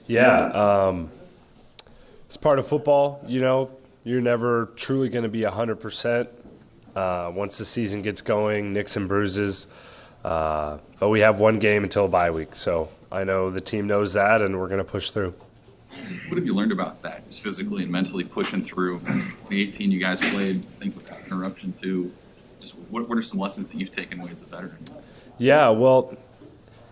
Yeah, it's part of football. You're never truly going to be 100%. Once the season gets going, nicks and bruises. But we have one game until bye week, so I know the team knows that, and we're going to push through. What have you learned about that, just physically and mentally pushing through? The 18 you guys played, I think, without interruption, too. Just what are some lessons that you've taken away as a veteran? Yeah, well,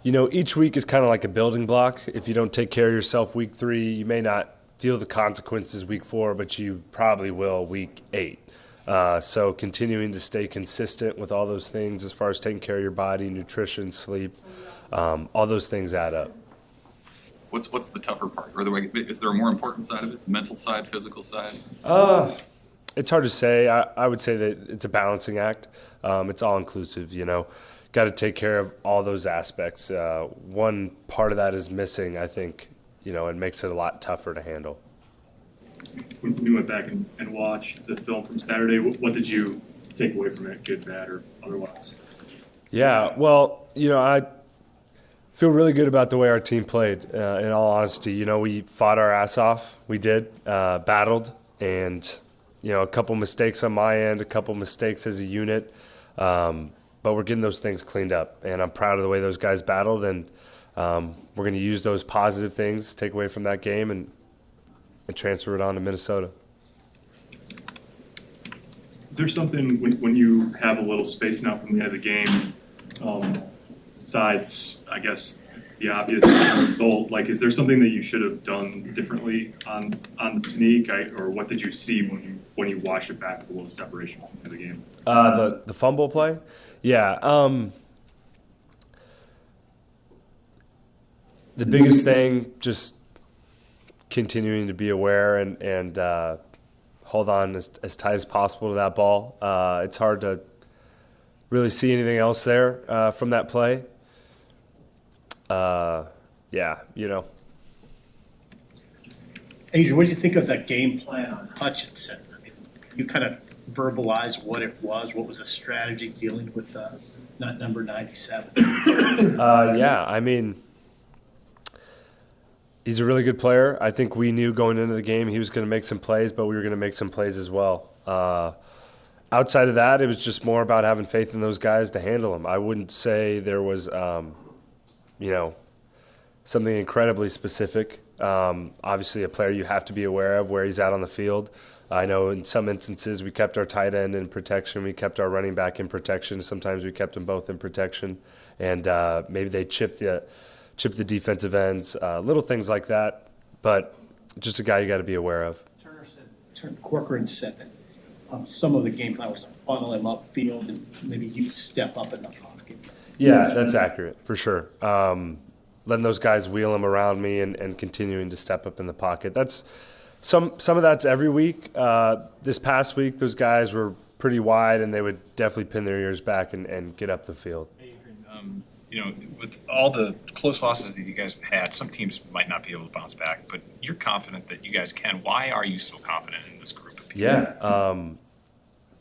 each week is kind of like a building block. If you don't take care of yourself week 3, you may not feel the consequences week 4, but you probably will week 8. So continuing to stay consistent with all those things as far as taking care of your body, nutrition, sleep, all those things add up. What's the tougher part? Or is there a more important side of it? The mental side, physical side? It's hard to say. I would say that it's a balancing act. It's all inclusive, Got to take care of all those aspects. One part of that is missing, I think, it makes it a lot tougher to handle. When you went back and watched the film from Saturday, what did you take away from it, good, bad, or otherwise? Yeah, well, I feel really good about the way our team played, in all honesty. We fought our ass off. We did, battled, and, a couple mistakes on my end, a couple mistakes as a unit. But we're getting those things cleaned up, and I'm proud of the way those guys battled, and we're going to use those positive things, take away from that game, and transfer it on to Minnesota. Is there something when you have a little space now from the end of the game, besides, I guess, the obvious result, is there something that you should have done differently on the sneak, or what did you see when you watched it back with a little separation from the game? The fumble play? Yeah. The biggest thing, just continuing to be aware and hold on as tight as possible to that ball. It's hard to really see anything else there from that play. Yeah. Adrian, what do you think of that game plan on Hutchinson? I mean, you kind of verbalize what it was. What was the strategy dealing with not number 97? Yeah, I mean, he's a really good player. I think we knew going into the game he was going to make some plays, but we were going to make some plays as well. Outside of that, it was just more about having faith in those guys to handle them. I wouldn't say there was, something incredibly specific. Obviously, a player you have to be aware of where he's at on the field. I know in some instances we kept our tight end in protection. We kept our running back in protection. Sometimes we kept them both in protection. And maybe they chipped the defensive ends, little things like that. But just a guy you got to be aware of. Corcoran said that some of the game plan was to funnel him upfield and maybe you step up in the pocket. Yeah, that's accurate, for sure. Letting those guys wheel him around me and continuing to step up in the pocket. That's some of that's every week. This past week, those guys were pretty wide, and they would definitely pin their ears back and get up the field. With all the close losses that you guys have had, some teams might not be able to bounce back, but you're confident that you guys can. Why are you so confident in this group of people? Yeah.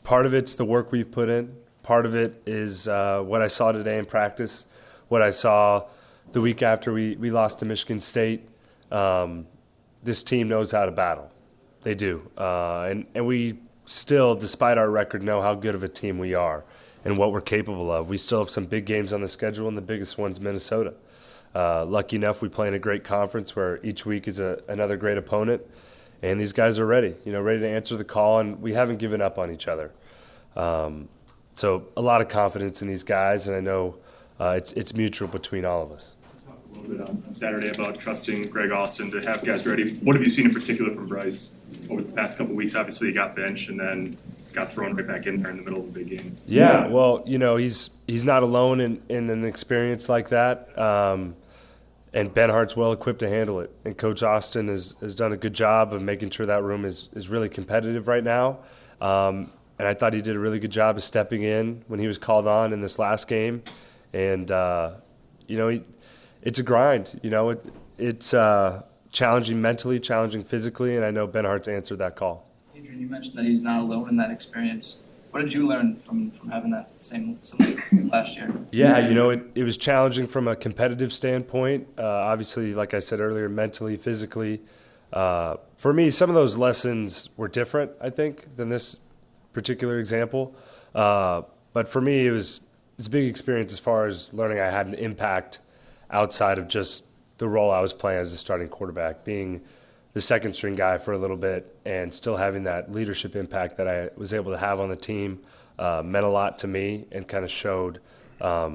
Part of it's the work we've put in. Part of it is what I saw today in practice, what I saw the week after we lost to Michigan State. This team knows how to battle. They do. And we still, despite our record, know how good of a team we are and what we're capable of. We still have some big games on the schedule, and the biggest one's Minnesota. Lucky enough, we play in a great conference where each week is another great opponent, and these guys are ready, ready to answer the call, and we haven't given up on each other. So a lot of confidence in these guys, and I know it's mutual between all of us. A little bit on Saturday about trusting Greg Austin to have guys ready. What have you seen in particular from Bryce over the past couple of weeks? Obviously, he got benched and then got thrown right back in there in the middle of a big game. Yeah, well, he's not alone in an experience like that, and Ben Hart's well equipped to handle it. And Coach Austin has done a good job of making sure that room is really competitive right now. And I thought he did a really good job of stepping in when he was called on in this last game. And it's a grind. It's challenging mentally, challenging physically, and I know Ben Hart's answered that call. Adrian, you mentioned that he's not alone in that experience. What did you learn from having that same last year? Yeah, it was challenging from a competitive standpoint. Obviously, like I said earlier, mentally, physically. For me, some of those lessons were different, I think, than this particular example. But for me, it's a big experience as far as learning I had an impact outside of just the role I was playing as a starting quarterback, being the second string guy for a little bit and still having that leadership impact that I was able to have on the team meant a lot to me and kind of showed I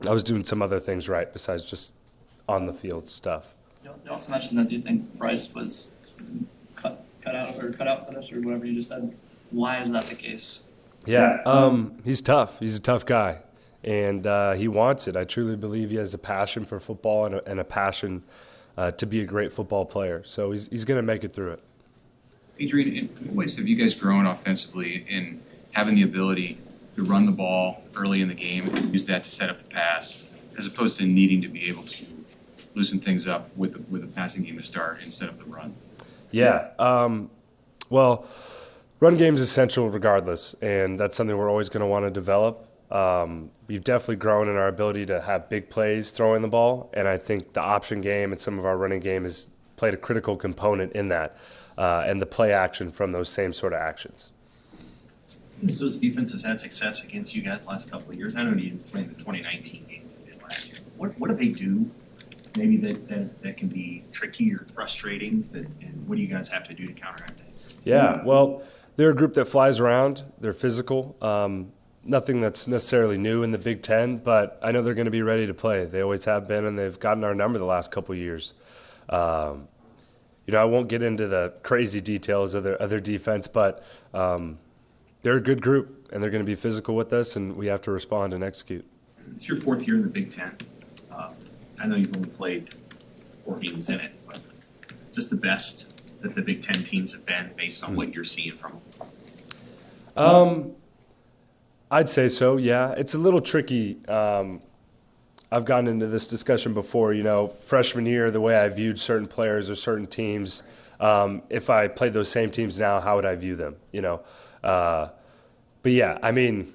was doing some other things right besides just on the field stuff. You also mentioned that you think Bryce was cut out for this or whatever you just said. Why is that the case? Yeah, he's tough. He's a tough guy, and he wants it. I truly believe he has a passion for football and a passion to be a great football player. So he's going to make it through it. Adrian, in what ways have you guys grown offensively in having the ability to run the ball early in the game and use that to set up the pass, as opposed to needing to be able to loosen things up with a passing game to start and set up the run? Yeah. Well, run game is essential regardless, and that's something we're always going to want to develop. We've definitely grown in our ability to have big plays throwing the ball, and I think the option game and some of our running game has played a critical component in that, and the play action from those same sort of actions. So this defense has had success against you guys the last couple of years. I know you didn't play in the 2019 game you did last year. What do they do maybe that can be tricky or frustrating, and what do you guys have to do to counteract that? Yeah, well, they're a group that flies around. They're physical. Nothing that's necessarily new in the Big Ten, but I know they're going to be ready to play. They always have been, and they've gotten our number the last couple of years. I won't get into the crazy details of their defense, but they're a good group, and they're going to be physical with us, and we have to respond and execute. It's your fourth year in the Big Ten. I know you've only played 4 games in it, but it's just the best that the Big Ten teams have been based on what you're seeing from them. I'd say so, yeah. It's a little tricky. I've gotten into this discussion before, freshman year, the way I viewed certain players or certain teams. If I played those same teams now, how would I view them, But, yeah, I mean,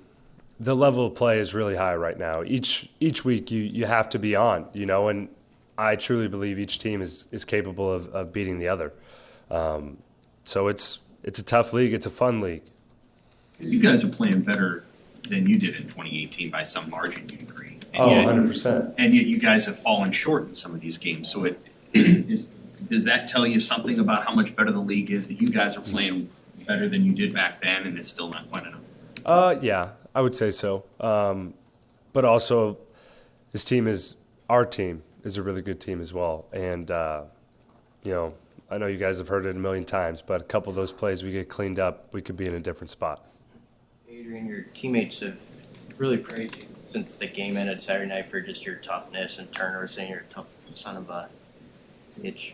the level of play is really high right now. Each week you have to be on, and I truly believe each team is capable of beating the other. So it's a tough league. It's a fun league. You guys are playing better than you did in 2018 by some margin, you agree. And 100%. And yet you guys have fallen short in some of these games. So does that tell you something about how much better the league is, that you guys are playing better than you did back then and it's still not quite enough? Yeah, I would say so. But also, our team is a really good team as well. And, I know you guys have heard it a million times, but a couple of those plays we get cleaned up, we could be in a different spot. Adrian, your teammates have really praised you since the game ended Saturday night for just your toughness and turnovers, saying you're a tough son of a bitch.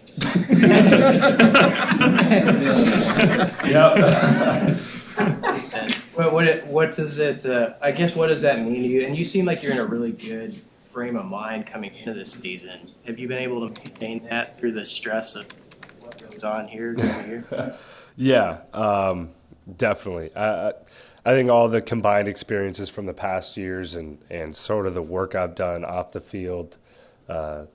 He said, what does it? I guess what does that mean to you? And you seem like you're in a really good frame of mind coming into this season. Have you been able to maintain that through the stress of what goes on here during the year? Yeah, definitely. I think all the combined experiences from the past years and sort of the work I've done off the field to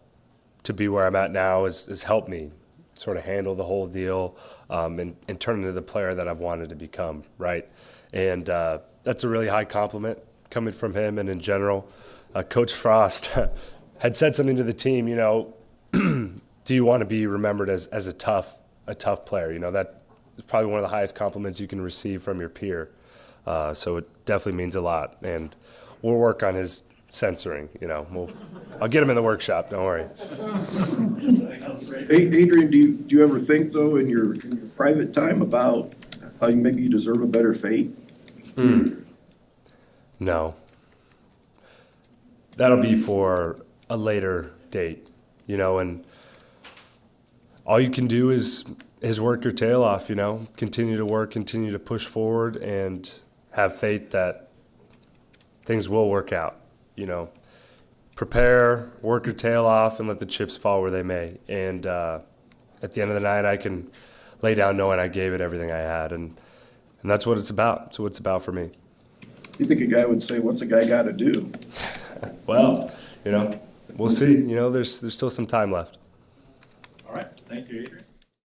be where I'm at now has helped me sort of handle the whole deal and turn into the player that I've wanted to become, right? And that's a really high compliment coming from him and in general. Coach Frost had said something to the team, do you want to be remembered as a tough player? That is probably one of the highest compliments you can receive from your peer. So it definitely means a lot. And we'll work on his censoring, I'll get him in the workshop, don't worry. Hey, Adrian, do you ever think, though, in your private time about how maybe you deserve a better fate? No. That'll be for a later date, and all you can do is work your tail off, continue to work, continue to push forward, and have faith that things will work out, Prepare, work your tail off, and let the chips fall where they may. And at the end of the night, I can lay down knowing I gave it everything I had. And And that's what it's about. It's what it's about for me. You think a guy would say, what's a guy got to do? Well, we'll see. There's still some time left. All right, thank you, Adrian.